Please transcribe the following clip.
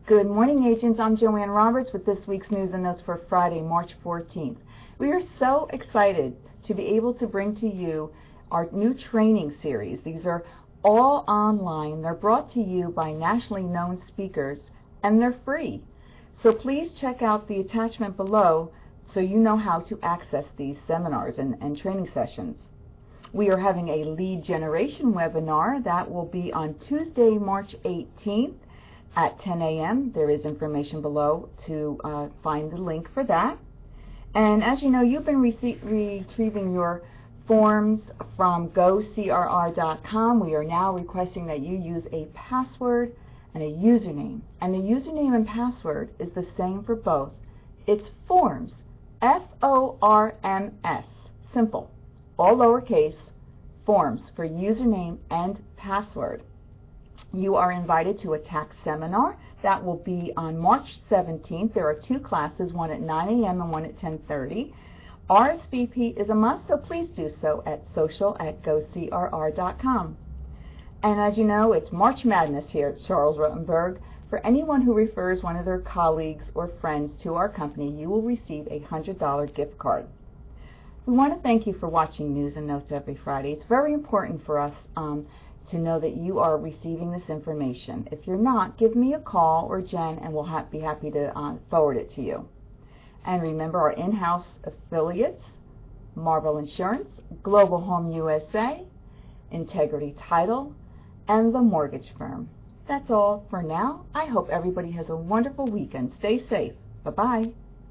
Good morning, agents. I'm Joanne Roberts with this week's News and Notes for Friday, March 14th. We are so excited to be able to bring to you our new training series. These are all online. They're brought to you by nationally known speakers, and they're free. So please check out the attachment below so you know how to access these seminars and training sessions. We are having a lead generation webinar that will be on Tuesday, March 18th at 10 a.m. There is information below to find the link for that. And as you know, you've been retrieving your forms from GoCRR.com. We are now requesting that you use a password and a username. And the username and password is the same for both. It's FORMS, F-O-R-M-S, simple, all lowercase, FORMS for username and password. You are invited to a tax seminar that will be on March 17th. There are two classes, one at 9 a.m. and one at 10:30. RSVP is a must, so please do so at social@gocrr.com. And as you know, it's March Madness here at Charles Rutenberg. For anyone who refers one of their colleagues or friends to our company, you will receive a $100 gift card. We want to thank you for watching News and Notes every Friday. It's very important for us to know that you are receiving this information. If you're not, give me a call or Jen and we'll be happy to forward it to you. And remember our in-house affiliates, Marble Insurance, Global Home USA, Integrity Title, and the Mortgage Firm. That's all for now. I hope everybody has a wonderful weekend. Stay safe. Bye-bye.